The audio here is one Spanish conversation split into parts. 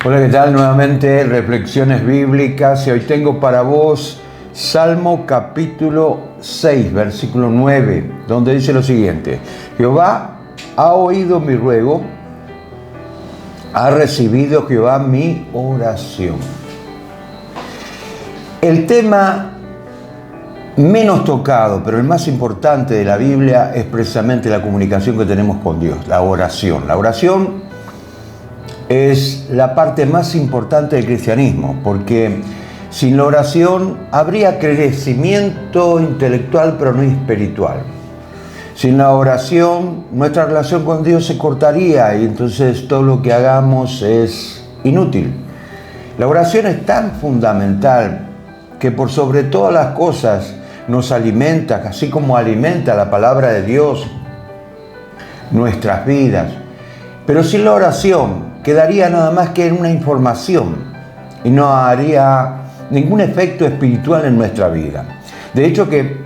Hola, ¿qué tal? Nuevamente Reflexiones Bíblicas y hoy tengo para vos Salmo capítulo 6, versículo 9, donde dice lo siguiente: Jehová ha oído mi ruego, ha recibido Jehová mi oración. El tema menos tocado, pero el más importante de la Biblia es precisamente la comunicación que tenemos con Dios, la oración. La oración es la parte más importante del cristianismo, porque sin la oración habría crecimiento intelectual, pero no espiritual. Sin la oración, nuestra relación con Dios se cortaría y entonces todo lo que hagamos es inútil. La oración es tan fundamental que por sobre todas las cosas nos alimenta, así como alimenta la palabra de Dios nuestras vidas. Pero sin la oración quedaría nada más que en una información y no haría ningún efecto espiritual en nuestra vida. De hecho que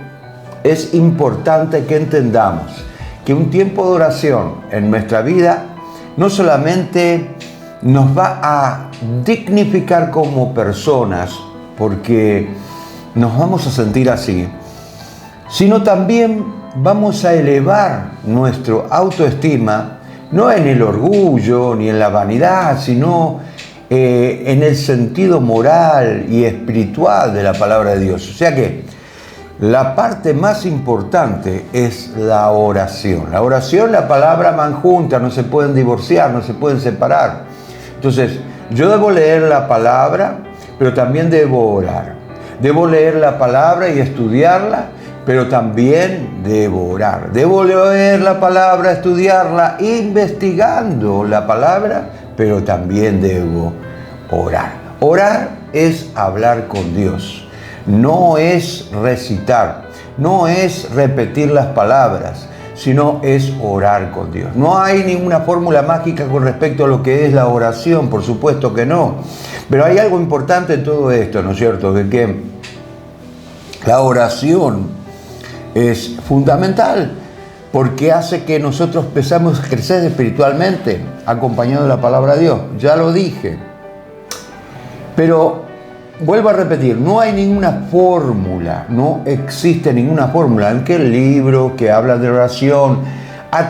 es importante que entendamos que un tiempo de oración en nuestra vida no solamente nos va a dignificar como personas, porque nos vamos a sentir así, sino también vamos a elevar nuestra autoestima, no en el orgullo ni en la vanidad, sino en el sentido moral y espiritual de la palabra de Dios. O sea que la parte más importante es la oración. La oración, la palabra van juntas, no se pueden divorciar, no se pueden separar. Entonces, yo debo leer la palabra, pero también debo orar. Debo leer la palabra y estudiarla, pero también debo orar. Debo leer la palabra, estudiarla, investigando la palabra, pero también debo orar. Orar es hablar con Dios. No es recitar, no es repetir las palabras, sino es orar con Dios. No hay ninguna fórmula mágica con respecto a lo que es la oración, por supuesto que no. Pero hay algo importante en todo esto, ¿no es cierto? De que la oración es fundamental porque hace que nosotros empezamos a crecer espiritualmente, acompañado de la palabra de Dios. Ya lo dije. Pero vuelvo a repetir, no hay ninguna fórmula, no existe ninguna fórmula en que el libro que habla de oración.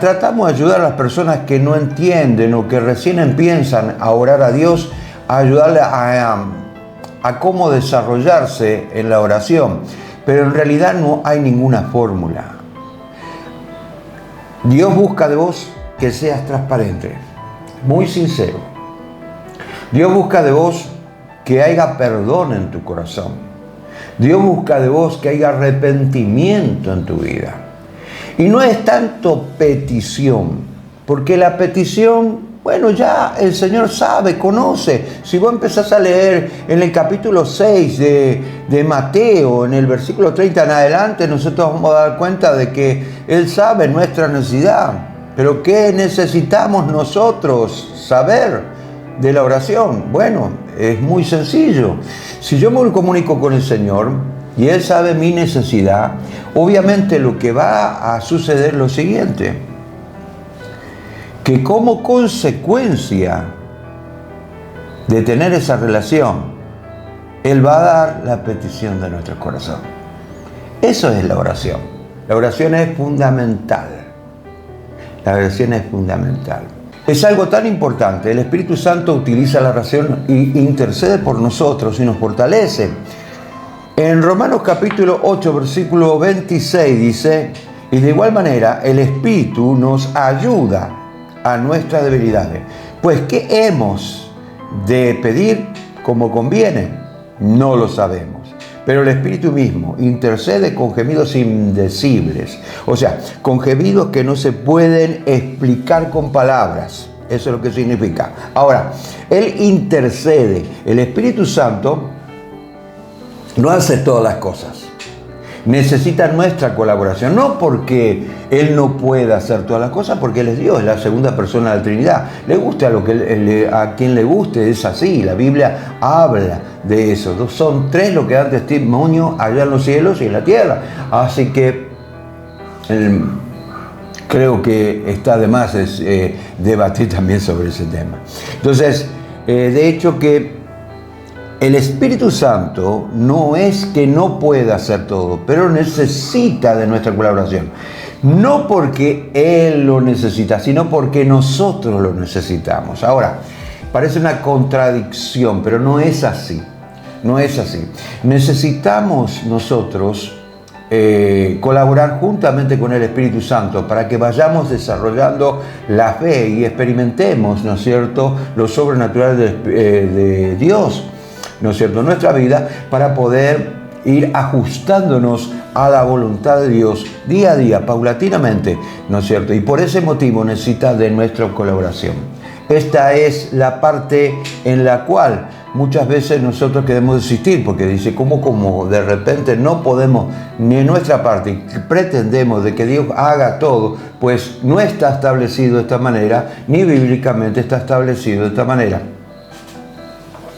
Tratamos de ayudar a las personas que no entienden o que recién empiezan a orar a Dios, a ayudarle a cómo desarrollarse en la oración. Pero en realidad no hay ninguna fórmula. Dios busca de vos que seas transparente, muy sincero. Dios busca de vos que haya perdón en tu corazón. Dios busca de vos que haya arrepentimiento en tu vida. Y no es tanto petición, porque la petición, bueno, ya el Señor sabe, conoce. Si vos empezás a leer en el capítulo 6 de Mateo, en el versículo 30 en adelante, nosotros vamos a dar cuenta de que Él sabe nuestra necesidad. Pero ¿qué necesitamos nosotros saber de la oración? Bueno, es muy sencillo. Si yo me comunico con el Señor y Él sabe mi necesidad, obviamente lo que va a suceder es lo siguiente: que como consecuencia de tener esa relación, Él va a dar la petición de nuestro corazón. Eso es la oración. La oración es fundamental. La oración es fundamental. Es algo tan importante. El Espíritu Santo utiliza la oración y intercede por nosotros y nos fortalece. En Romanos capítulo 8, versículo 26 dice: y de igual manera el Espíritu nos ayuda a nuestras debilidades. Pues ¿qué hemos de pedir como conviene? No lo sabemos. Pero el Espíritu mismo intercede con gemidos indecibles. O sea, con gemidos que no se pueden explicar con palabras. Eso es lo que significa. Ahora, Él intercede. El Espíritu Santo no hace todas las cosas. Necesita nuestra colaboración, no porque Él no pueda hacer todas las cosas, porque Él es Dios, es la segunda persona de la Trinidad. Le guste a quien le guste, es así. La Biblia habla de eso. Son tres los que dan testimonio allá en los cielos y en la tierra. Así que creo que está de más debatir también sobre ese tema. Entonces, de hecho que el Espíritu Santo no es que no pueda hacer todo, pero necesita de nuestra colaboración. No porque Él lo necesita, sino porque nosotros lo necesitamos. Ahora, parece una contradicción, pero no es así. No es así. Necesitamos nosotros colaborar juntamente con el Espíritu Santo para que vayamos desarrollando la fe y experimentemos, ¿no es cierto?, lo sobrenatural de Dios, ¿no es cierto?, en nuestra vida, para poder ir ajustándonos a la voluntad de Dios día a día, paulatinamente, ¿no es cierto? Y por ese motivo necesita de nuestra colaboración. Esta es la parte en la cual muchas veces nosotros queremos desistir, porque dice, como de repente no podemos ni en nuestra parte y pretendemos de que Dios haga todo, pues no está establecido de esta manera, ni bíblicamente está establecido de esta manera.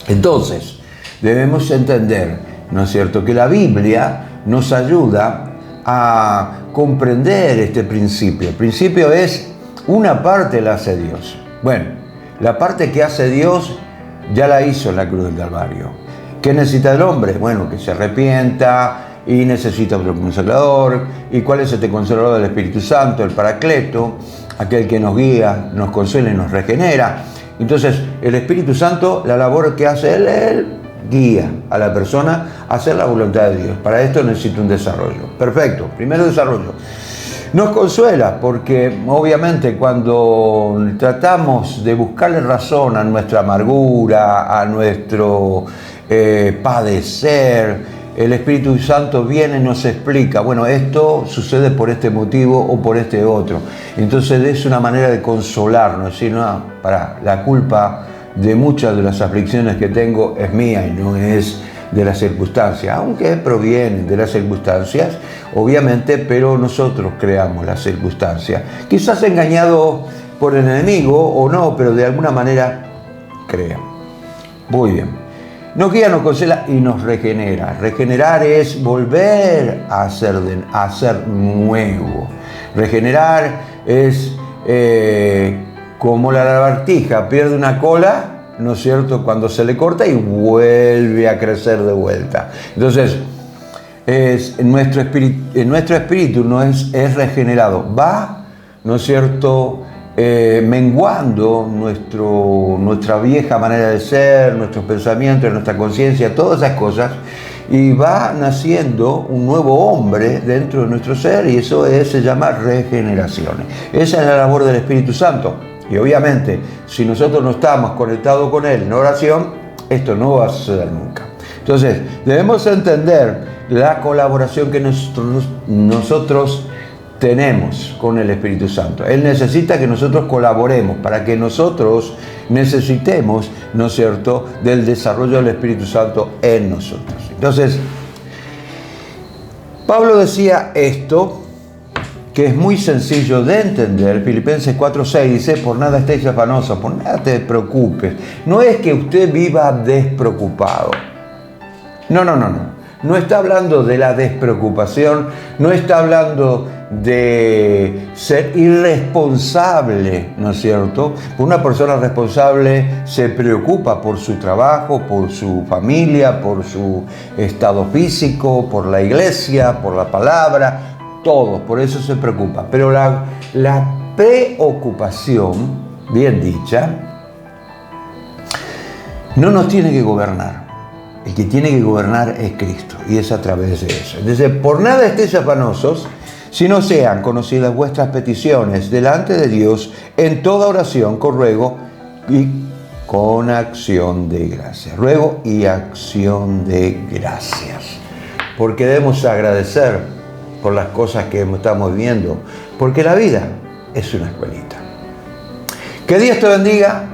Entonces, debemos entender, ¿no es cierto?, que la Biblia nos ayuda a comprender este principio. El principio es, una parte la hace Dios. Bueno, la parte que hace Dios ya la hizo en la cruz del Calvario. ¿Qué necesita el hombre? Bueno, que se arrepienta y necesita otro consolador. ¿Y cuál es este consolador? Del Espíritu Santo, el Paracleto, aquel que nos guía, nos consuela y nos regenera. Entonces, el Espíritu Santo, la labor que hace Él guía a la persona a hacer la voluntad de Dios. Para esto necesita un desarrollo. Perfecto, primero desarrollo. Nos consuela porque obviamente cuando tratamos de buscarle razón a nuestra amargura, a nuestro padecer, el Espíritu Santo viene y nos explica, bueno, esto sucede por este motivo o por este otro. Entonces es una manera de consolarnos, decir, no, la culpa de muchas de las aflicciones que tengo es mía y no es de las circunstancias, aunque provienen de las circunstancias, obviamente, pero nosotros creamos las circunstancias. Quizás engañado por el enemigo o no, pero de alguna manera creamos. Muy bien. Nos guía, nos consuela y nos regenera. Regenerar es volver a ser nuevo. Regenerar es como la lagartija pierde una cola, ¿no es cierto?, cuando se le corta y vuelve a crecer de vuelta. Entonces, nuestro espíritu no es regenerado. Va, ¿no es cierto?, menguando nuestra vieja manera de ser, nuestros pensamientos, nuestra conciencia, todas esas cosas, y va naciendo un nuevo hombre dentro de nuestro ser, y eso se llama regeneración. Esa es la labor del Espíritu Santo. Y obviamente, si nosotros no estamos conectados con Él en oración, esto no va a suceder nunca. Entonces, debemos entender la colaboración que nosotros tenemos con el Espíritu Santo. Él necesita que nosotros colaboremos para que nosotros necesitemos, ¿no es cierto?, del desarrollo del Espíritu Santo en nosotros. Entonces, Pablo decía esto, que es muy sencillo de entender. Filipenses 4:6 dice, por nada estéis afanosos, por nada te preocupes. No es que usted viva despreocupado. No. No está hablando de la despreocupación, no está hablando de ser irresponsable, ¿no es cierto? Una persona responsable se preocupa por su trabajo, por su familia, por su estado físico, por la iglesia, por la palabra, todo, por eso se preocupa. Pero la preocupación, bien dicha, no nos tiene que gobernar. El que tiene que gobernar es Cristo, y es a través de eso. Dice, por nada estéis afanosos, sino sean conocidas vuestras peticiones delante de Dios en toda oración, con ruego y con acción de gracias. Ruego y acción de gracias. Porque debemos agradecer por las cosas que estamos viviendo, porque la vida es una escuelita. Que Dios te bendiga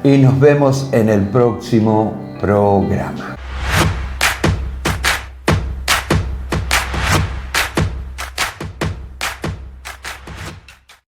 y nos vemos en el próximo programa.